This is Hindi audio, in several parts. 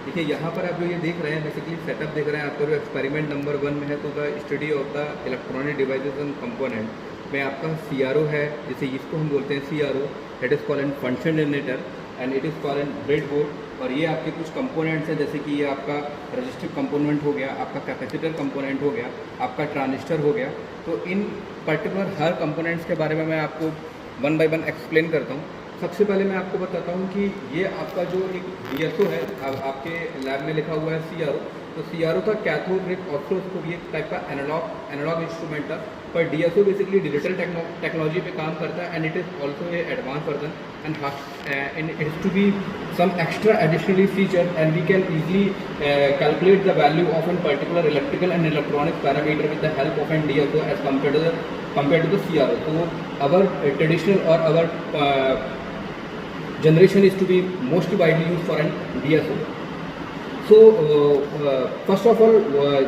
देखिए यहाँ पर आप जो ये देख रहे हैं बेसिकली सेटअप देख रहे हैं, आपका जो एक्सपेरिमेंट नंबर 1 में है तो the study of the electronic devices and component में आपका CRO है, जैसे इसको हम बोलते हैं CRO, that is called an function generator and it is called an breadboard. और ये आपके कुछ कंपोनेंट्स हैं, जैसे कि ये आपका रजिस्टिव कंपोनेंट हो गया, आपका कैपेसिटर कंपोनेंट हो गया, आपका ट्रांजिस्टर हो गया। तो इन पर्टिकुलर हर कंपोनेंट्स के बारे में मैं आपको 1 बाय 1 एक्सप्लेन करता हूँ। सबसे पहले मैं आपको बताता हूँ कि ये आपका जो एक DSO है, आपके लैब में लिखा हुआ है CRO, तो CRO का कैथोड रे ऑसिलोस्कोप, ये टाइप का एनालॉग इंस्ट्रूमेंट था। पर DSO बेसिकली डिजिटल टेक्नोलॉजी पे काम करता है and it is also a advance version and it is to be some extra additionally feature and we can easily calculate the value of an particular electrical and electronic parameter with the help of an DSO as compared to the CRO. So our traditional or our generation is to be most widely used for an DSO. So first of all,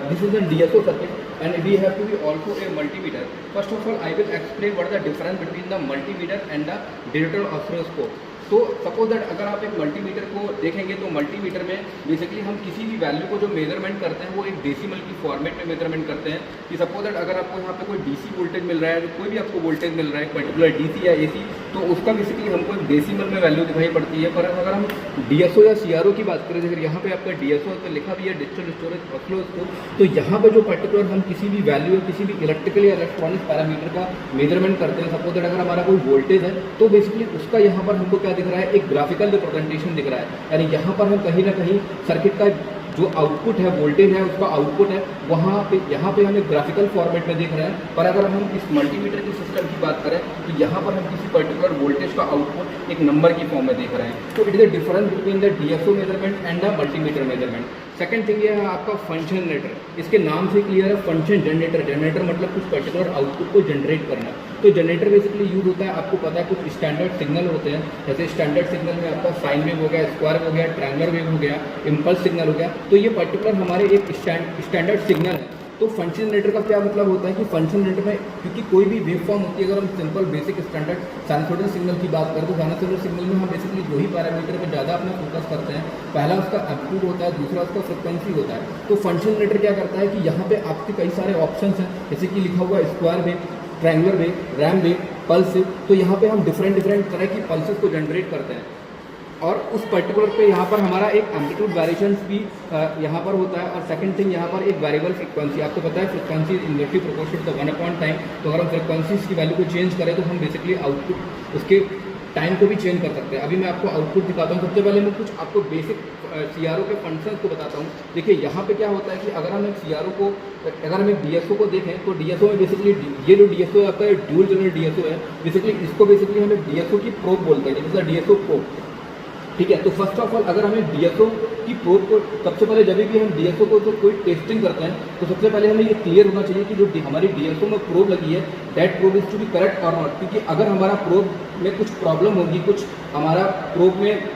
this is a DSO circuit and we have to be also a multimeter. First of all, I will explain what is the difference between the multimeter and the digital oscilloscope. तो सपोज दैट अगर आप एक मल्टीमीटर को देखेंगे तो मल्टीमीटर में बेसिकली हम किसी भी वैल्यू को जो मेजरमेंट करते हैं वो एक डेसिमल की फॉर्मेट में मेजरमेंट करते हैं। कि सपोज दैट अगर आपको यहाँ पे कोई DC वोल्टेज मिल रहा है, तो कोई भी आपको वोल्टेज मिल रहा है पर्टिकुलर DC या AC, तो उसका बेसिकली हमको एक डेसिमल में वैल्यू दिखाई पड़ती है। पर अगर हम DSO या CRO की बात करें, अगर यहाँ पे आपका DSO तो लिखा भी है डिजिटल स्टोरेज ऑसिलोस्कोप, तो यहाँ पे जो पर्टिकुलर हम किसी भी वैल्यू या किसी भी इलेक्ट्रिकल या इलेक्ट्रॉनिक पैरामीटर का मेजरमेंट करते हैं, सपोज दैट अगर हमारा कोई वोल्टेज है तो बेसिकली उसका यहाँ पर हमको क्या दिख रहा है, एक ग्राफिकल रिप्रेजेंटेशन दिख रहा है। यानी यहाँ पर हम कहीं ना कहीं सर्किट का जो आउटपुट है, वोल्टेज है, उसका आउटपुट है, वहाँ पे यहाँ पे हम एक ग्राफिकल फॉर्मेट में देख रहे हैं। पर अगर हम इस मल्टीमीटर के सिस्टम की बात करें तो यहाँ पर हम किसी पर्टिकुलर वोल्टेज का आउटपुट एक नंबर की फॉर्म में देख रहे हैं। तो it is the difference between the DSO measurement and the multimeter measurement. Second thing ये है आपका फंक्शन जनरेटर। इसके नाम से क्लियर है, फंक्शन जनरेटर। जनरेटर मतलब कुछ पर्टिकुलर आउटपुट को जनरेट करना। तो जनरेटर बेसिकली यूज होता है, आपको पता है कुछ स्टैंडर्ड सिग्नल होते हैं, जैसे स्टैंडर्ड सिग्नल में आपका साइन वेव हो गया, स्क्वायर हो गया, ट्रायंगुलर वेव हो गया, इम्पल्स सिग्नल हो गया। तो ये पर्टिकुलर हमारे एक स्टैंडर्ड सिग्नल है। तो फंक्शन जनरेटर का क्या मतलब होता है कि फंक्शन जनरेटर में क्योंकि कोई भी वेव फॉर्म होती है, अगर हम simple basic standard sinusoidal signal की बात करें तो साइनसोइडल सिग्नल में हम बेसिकली दो ही पैरामीटर पे ज़्यादा अपना फोकस करते हैं। पहला उसका एम्पलीट्यूड होता है, दूसरा उसका फ्रिक्वेंसी होता है। तो फंक्शन जनरेटर क्या करता है कि यहाँ पे आपके कई सारे ऑप्शंस हैं, जैसे कि लिखा हुआ square wave, triangular wave, RAM wave, pulse wave. तो यहाँ पे हम डिफरेंट तरह की पल्सेस को जनरेट करते हैं और उस पर्टिकुलर पे यहाँ पर हमारा एक एम्पलीट्यूड वेरिएशंस भी यहाँ पर होता है। और सेकंड थिंग यहाँ पर एक वेरिएबल फ्रिक्वेंसी, आपको पता है frequency inversely proportional to 1 time. तो अगर हम फ्रिक्वेंसीज की वैल्यू को चेंज करें तो हम बेसिकली आउटपुट उसके टाइम को भी चेंज कर सकते हैं। अभी मैं आपको आउटपुट दिखाता हूँ। सबसे पहले मैं कुछ आपको बेसिक CRO के फंक्शंस को बताता हूँ। देखिए यहाँ पे क्या होता है कि अगर हम एक CRO को, अगर हम एक DSO को देखें तो DSO में बेसिकली ये जो DSO है आपका ड्यूल चैनल DSO है, बेसिकली इसको बेसिकली हम एक DSO की प्रोब बोलते हैं, जैसे DSO प्रोब। ठीक है, तो फर्स्ट ऑफ ऑल अगर हमें DSO की प्रोब को, सबसे पहले जब भी हम DSO को तो कोई टेस्टिंग करते हैं तो सबसे पहले हमें ये क्लियर होना चाहिए कि जो हमारी DSO में प्रोब लगी है that probe is to be correct और नॉट। क्योंकि अगर हमारा प्रोब में कुछ प्रॉब्लम होगी, कुछ हमारा प्रोब में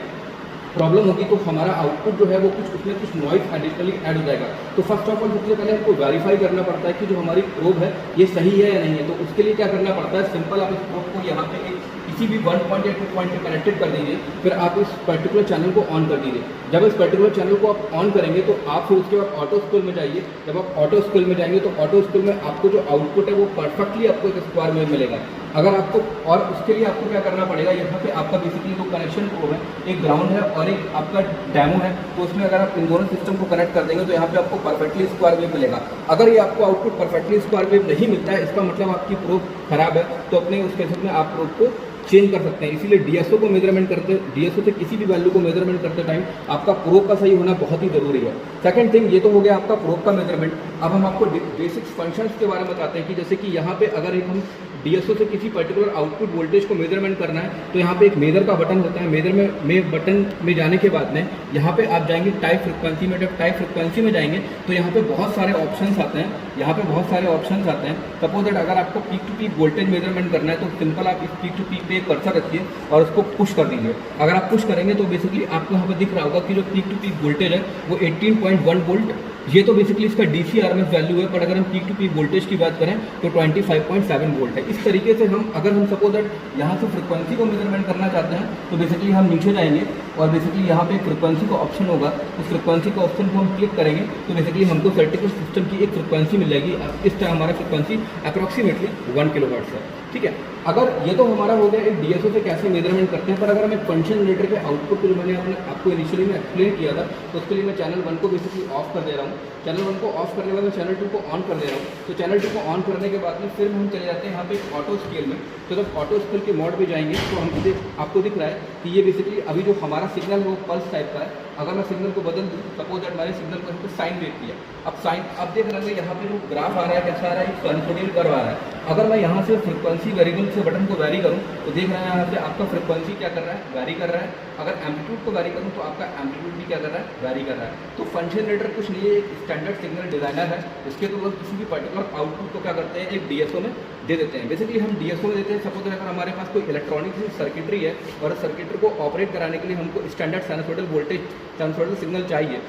प्रॉब्लम होगी तो हमारा आउटपुट जो है वो कुछ उसमें कुछ नॉइज एडिशनली ऐड हो जाएगा। तो फर्स्ट ऑफ ऑल सबसे पहले हमको वेरीफाई करना पड़ता है कि जो हमारी प्रोब है ये सही है या नहीं है। तो उसके लिए क्या करना पड़ता है, सिंपल आप इस प्रोब को यहाँ पे किसी भी 1 पॉइंट या 2 पॉइंट पे कनेक्टेड कर दीजिए, फिर आप इस पर्टिकुलर चैनल को ऑन कर दीजिए। जब इस पर्टिकुलर चैनल को आप ऑन करेंगे तो आप फिर उसके बाद ऑटो स्केल में जाइए। जब आप ऑटो स्केल में जाएंगे तो ऑटो स्केल में आपको जो आउटपुट है वो परफेक्टली आपको एक स्क्वायर में मिलेगा। अगर आपको, और उसके लिए आपको क्या करना पड़ेगा, यहाँ पे आपका बेसिकली जो कनेक्शन प्रोब है, एक ग्राउंड है और एक आपका डैमो है, तो उसमें अगर आप इन दोनों सिस्टम को कनेक्ट कर देंगे तो यहाँ पे आपको परफेक्टली स्क्वायर वेव मिलेगा। अगर ये आपको आउटपुट परफेक्टली स्क्वायर वेव नहीं मिलता है, इसका मतलब आपकी प्रोब खराब है, तो अपने उस केस में आप प्रोब को चेंज कर सकते हैं। इसीलिए DSO को मेजरमेंट करते, DSO से किसी भी वैल्यू को मेजरमेंट करते टाइम आपका प्रोब का सही होना बहुत ही जरूरी है। सेकंड थिंग, ये तो हो गया आपका प्रोब का मेजरमेंट। अब हम आपको बेसिक फंक्शंस के बारे में बताते हैं कि जैसे कि यहाँ पे अगर एक हम DSO से किसी पर्टिकुलर आउटपुट वोल्टेज को मेजरमेंट करना है तो यहाँ पे एक मेजर का बटन होता है। मेजर में बटन में जाने के बाद में यहाँ पे आप जाएंगे टाइप फ्रिक्वेंसी में। जब टाइप फ्रिक्वेंसी में जाएंगे तो यहाँ पे बहुत सारे ऑप्शंस आते हैं, यहाँ पे बहुत सारे ऑप्शंस आते हैं। सपोज दैट अगर आपको peak to peak voltage measurement करना है तो सिंपल आप इस पीक टू पीक पे एक कर्सर रखिए और उसको पुश कर दीजिए। अगर आप पुश करेंगे तो बेसिकली आपको यहाँ पे दिख रहा होगा कि जो पीक टू पीक वोल्टेज है वो 18.1 वोल्ट ये तो बेसिकली इसका DC RMS वैल्यू है, पर अगर हम पीक टू पीक वोल्टेज की बात करें तो 25.7 वोल्ट है। इस तरीके से हम अगर हम सपोज दैट यहाँ से फ्रिक्वेंसी को मेजरमेंट करना चाहते हैं तो बेसिकली हम नीचे जाएंगे और बेसिकली यहाँ पे फ्रिक्वेंसी का ऑप्शन होगा, उस फ्रिक्वेंसी का ऑप्शन को हम क्लिक करेंगे तो बेसिकली हमको सर्टिफिकेट सिस्टम की एक फ्रिक्वेंसी मिल जाएगी। इस टाइम हमारा फ्रिक्वेंसी अप्रॉक्सीमेटली 1 किलोहर्ट्ज़ है, ठीक है। अगर ये तो हमारा हो गया एक DSO से कैसे मेजरमेंट करते हैं, पर अगर हम एक फंक्शन जनरेटर के आउटपुट को जो मैंने आपको इनिशियली में एक्सप्लेन किया था, तो उसके लिए मैं चैनल 1 को बेसिकली ऑफ कर दे रहा हूँ। चैनल 1 को ऑफ करने के बाद मैं चैनल 2 को ऑन कर दे रहा हूँ। तो चैनल 2 को ऑन करने के बाद में फिर हम चले जाते हैं यहाँ पे ऑटो स्केल में। तो जब ऑटो स्केल के मोड पे जाएंगे तो हमको आपको दिख रहा है कि ये बेसिकली अभी जो हमारा सिग्नल है वो पल्स टाइप का है। अगर मैं सिग्नल को बदल दूँ, सपोज दैट मैंने सिग्नल को यहाँ पे साइन वेव किया, अब देख रहे हैं यहाँ पे जो ग्राफ आ रहा है कैसा आ रहा है, साइनसोइडल कर्व आ रहा है। अगर मैं यहाँ से फ्रिक्वेंसी वेरिएबल से बटन को वैरी करूँ तो देख रहे हैं यहाँ से आपका फ्रिक्वेंसी क्या कर रहा है, वैरी कर रहा है। अगर एम्पलीट्यूड को वैरी करूँ तो आपका एम्पलीट्यूड भी क्या कर रहा है, वैरी कर रहा है। तो फंक्शन जनरेटर कुछ नहीं है, एक स्टैंडर्ड सिग्नल डिजाइनर है। इसके तो किसी भी पर्टिकुलर आउटपुट को क्या करते हैं, एक DSO में दे देते हैं। बेसिकली हम DSO में देते हैं। सपोज अगर हमारे पास कोई इलेक्ट्रॉनिक सर्किटरी है और सर्किटरी को ऑपरेट कराने के लिए हमको standard sinusoidal voltage, sinusoidal signal चाहिए,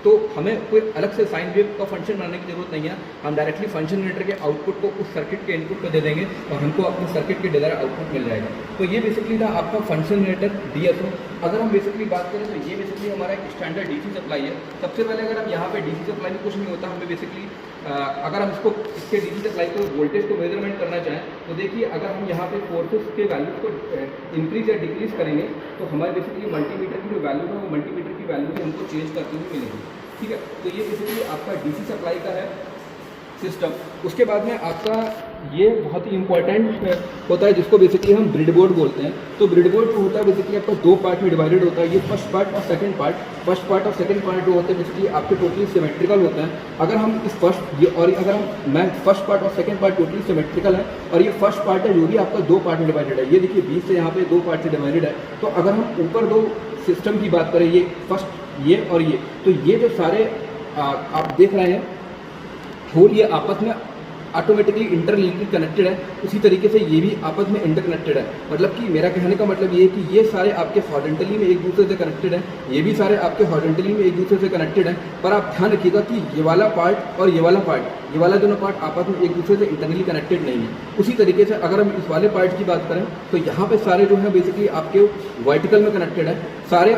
तो हमें कोई अलग से साइन वेव का फंक्शन बनाने की जरूरत नहीं है। हम डायरेक्टली फंक्शन जनरेटर के आउटपुट को उस सर्किट के इनपुट को दे देंगे और हमको अपने सर्किट के डिजायर्ड आउटपुट मिल जाएगा। तो ये बेसिकली था आपका फंक्शन जनरेटर DSO। अगर हम बेसिकली बात करें तो ये बेसिकली हमारा एक स्टैंडर्ड DC सप्लाई है। सबसे पहले अगर हम यहाँ पे DC सप्लाई में कुछ नहीं होता, हमें बेसिकली अगर हम इसके DC सप्लाई को वोल्टेज को मेजरमेंट करना चाहें तो देखिए, अगर हम यहाँ पे फोर्सेस के वैल्यू को इंक्रीज या डिक्रीज करेंगे तो हमारे बेसिकली मल्टीमीटर की जो वैल्यू है वो मल्टीमीटर की वैल्यू भी हमको चेंज करते हुए मिलेगी, ठीक है। तो ये बेसिकली आपका DC सप्लाई का है सिस्टम। उसके बाद में आपका ये बहुत ही इंपॉर्टेंट होता है जिसको बेसिकली हम ब्रेडबोर्ड बोलते हैं। तो ब्रेडबोर्ड जो होता है बेसिकली आपका 2 पार्ट में डिवाइडेड होता है। ये फर्स्ट पार्ट और सेकंड पार्ट। फर्स्ट पार्ट और सेकंड पार्ट जो होते हैं बेसिकली आपके टोटली सिमेट्रिकल होते हैं। अगर हम इस फर्स्ट पार्ट और सेकंड पार्ट टोटली सिमेट्रिकल है और ये फर्स्ट पार्ट है जो भी आपका 2 पार्ट में डिवाइडेड है। ये देखिए 20 से यहाँ पे 2 पार्ट से डिवाइडेड है। तो अगर हम ऊपर 2 सिस्टम की बात करें, ये फर्स्ट ये और ये, तो ये जो सारे आप देख रहे हैं होल, ये आपस में ऑटोमेटिकली इंटरलिंक्ड कनेक्टेड है। उसी तरीके से ये भी आपस में इंटरकनेक्टेड है। मतलब कि मेरा कहने का मतलब ये है कि ये सारे आपके हॉरिजॉन्टली में एक दूसरे से कनेक्टेड हैं, ये भी सारे आपके हॉरिजॉन्टली में एक दूसरे से कनेक्टेड हैं। पर आप ध्यान रखिएगा कि ये वाला पार्ट और ये वाला पार्ट, ये वाला दोनों पार्ट आपस में एक दूसरे से इंटरनली कनेक्टेड नहीं है। उसी तरीके से अगर हम इस वाले पार्ट की बात करें तो यहाँ पे सारे जो है बेसिकली आपके वर्टिकल में कनेक्टेड है। सारे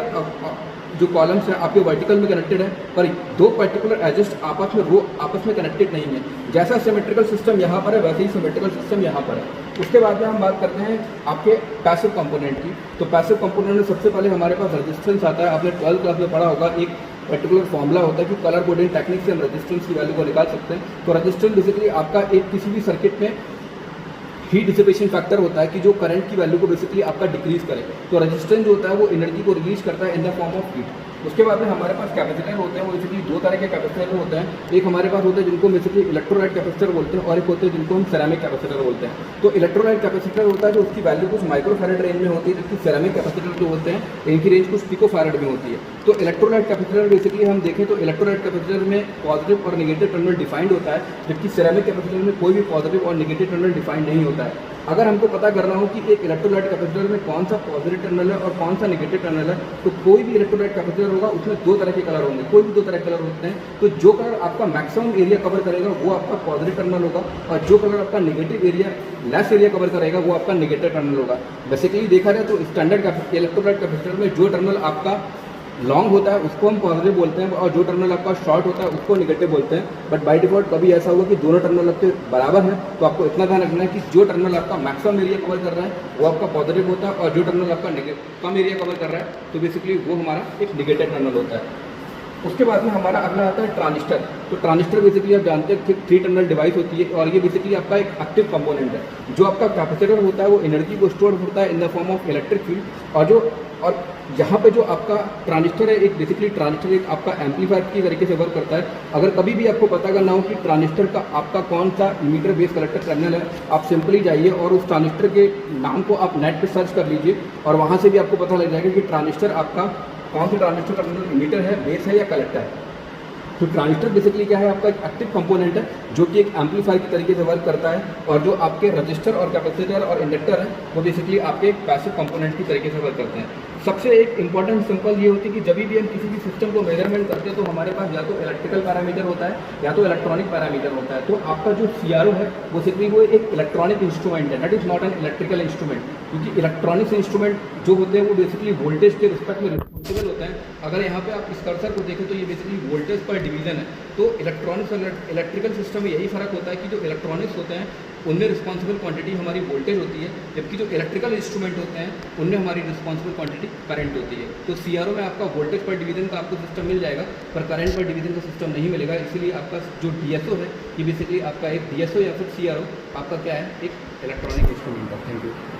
जो कॉलम्स है आपके वर्टिकल में कनेक्टेड है, पर 2 पर्टिकुलर एजेस आपस में रो आपस में कनेक्टेड नहीं है। जैसा सिमेट्रिकल सिस्टम यहाँ पर है वैसे ही सिमेट्रिकल सिस्टम यहाँ पर है। उसके बाद में हम बात करते हैं आपके पैसिव कंपोनेंट की। तो पैसिव कंपोनेंट में सबसे पहले हमारे पास रेजिस्टेंस आता है। आपने 12th क्लास में पढ़ा होगा, एक पर्टिकुलर फॉर्मूला होता है कि कलर कोडिंग टेक्निक से हम रेजिस्टेंस की वैल्यू को निकाल सकते हैं। तो रेजिस्टेंस बेसिकली आपका एक किसी भी सर्किट में हीट डिसिपेशन फैक्टर होता है कि जो करंट की वैल्यू को बेसिकली आपका डिक्रीज करे। तो रेजिस्टेंस जो होता है वो एनर्जी को रिलीज करता है in the form of heat. उसके बाद में हमारे पास कैपेसिटर होते हैं। वो बेसिकली 2 तरह के कैपेसिटर होते हैं। एक हमारे पास होते हैं जिनको बेसिकली इलेक्ट्रोलाइट कैपेसिटर बोलते हैं और एक होते हैं जिनको हम सेरामिक कैपेसिटर बोलते हैं। तो इलेक्ट्रोलाइट कैपेसिटर होता है जो उसकी वैल्यू कुछ माइक्रोफैरड रेंज में होती है, जबकि सेरामिक कैपेसिटर जो होते हैं इनकी रेंज कुछ पिकोफैरड में होती है। तो इलेक्ट्रोलाइट कैपेसिटर बेसिकली हम देखें तो इलेक्ट्रोलाइट कैपेसिटर में पॉजिटिव और नेगेटिव टर्मिनल डिफाइंड होता है, जबकि सेरामिक कैपेसिटर में कोई भी पॉजिटिव और नेगेटिव टर्मिनल डिफाइंड नहीं होता है। अगर हमको पता करना हो कि एक इलेक्ट्रोलाइट कैपेसिटर में कौन सा पॉजिटिव टर्मिनल है और कौन सा नेगेटिव टर्मिनल है, तो कोई भी इलेक्ट्रोलाइट कैपेसिटर होगा उसमें 2 तरह के कलर होंगे। कोई भी 2 तरह के कलर होते हैं। तो जो कलर आपका मैक्सिमम एरिया कवर करेगा वो आपका पॉजिटिव टर्मिनल होगा और जो कलर आपका negative area less area cover करेगा वो आपका नेगेटिव टर्मिनल होगा। बेसिकली देखा जाए तो स्टैंडर्ड इलेक्ट्रोलाइट कैपेसिटर में जो टर्मिनल आपका लॉन्ग होता है उसको हम पॉजिटिव बोलते हैं और जो टर्मिनल आपका शॉर्ट होता है उसको नेगेटिव बोलते हैं। बट बाय डिफॉल्ट कभी ऐसा होगा कि दोनों टर्मिनल आपके बराबर हैं, तो आपको इतना ध्यान रखना है कि जो टर्मिनल आपका मैक्सिमम एरिया कवर कर रहा है वो आपका पॉजिटिव होता है और जो टर्मिनल आपका कम एरिया कवर कर रहा है तो बेसिकली वो हमारा एक नेगेटिव टर्मिनल होता है। उसके बाद में हमारा अगला आता है ट्रांजिस्टर। तो ट्रांजिस्टर बेसिकली आप जानते हैं कि 3 टर्मिनल डिवाइस होती है और ये बेसिकली आपका एक एक्टिव कंपोनेंट है। जो आपका कैपेसिटर होता है वो एनर्जी को स्टोर होता है in the form of electric field. और यहाँ पे जो आपका ट्रांजिस्टर है एक बेसिकली ट्रांजिस्टर एक आपका एम्पलीफायर की तरीके से वर्क करता है। अगर कभी भी आपको पता करना हो कि ट्रांजिस्टर का आपका कौन सा इमीटर बेस कलेक्टर टर्मिनल है, आप सिंपली जाइए और उस ट्रांजिस्टर के नाम को आप नेट पे सर्च कर लीजिए और वहाँ से भी आपको पता लग जाएगा कि ट्रांजिस्टर आपका कौन सा ट्रांजिस्टर टर्मिनल इमीटर है, बेस है या कलेक्टर है। तो ट्रांजिस्टर बेसिकली क्या है, आपका एक एक्टिव कंपोनेंट है जो कि एक एम्पलीफायर की तरीके से वर्क करता है। और जो आपके रजिस्टर और कैपेसिटर और इंडक्टर है वो बेसिकली आपके पैसिव कंपोनेंट की तरीके से वर्क करते हैं। सबसे एक इंपॉर्टेंट सिंपल ये होती है कि जब भी हम किसी भी सिस्टम को मेजरमेंट करते हैं तो हमारे पास या तो इलेक्ट्रिकल पैरामीटर होता है या तो इलेक्ट्रॉनिक पैरामीटर होता है। तो आपका जो CRO है बेसिकली वो एक इलेक्ट्रॉनिक इंस्ट्रूमेंट है, that is not an electrical instrument, क्योंकि इलेक्ट्रॉनिक्स इंस्ट्रूमेंट जो होते हैं वो बेसिकली वोल्टेज के रिस्पेक्ट में रिस्पॉन्सिबल होते हैं। अगर यहाँ पे आप इस कर्सर को देखें तो ये बेसिकली वोल्टेज पर डिवीजन है। तो इलेक्ट्रॉनिक्स और इलेक्ट्रिकल सिस्टम में यही फ़र्क होता है कि जो इलेक्ट्रॉनिक्स होते हैं उनमें रिस्पॉन्सिबल क्वांटिटी हमारी वोल्टेज होती है, जबकि जो इलेक्ट्रिकल इंस्ट्रूमेंट होते हैं उनमें हमारी रिस्पॉन्सिबल क्वांटिटी करंट होती है। तो CRO में आपका वोल्टेज पर डिवीजन का आपको सिस्टम मिल जाएगा, पर करंट पर डिवीजन का सिस्टम नहीं मिलेगा। इसीलिए आपका जो DSO है ये बेसिकली आपका एक DSO या फिर CRO आपका क्या है, एक इलेक्ट्रॉनिक इंस्ट्रूमेंट है। Thank you.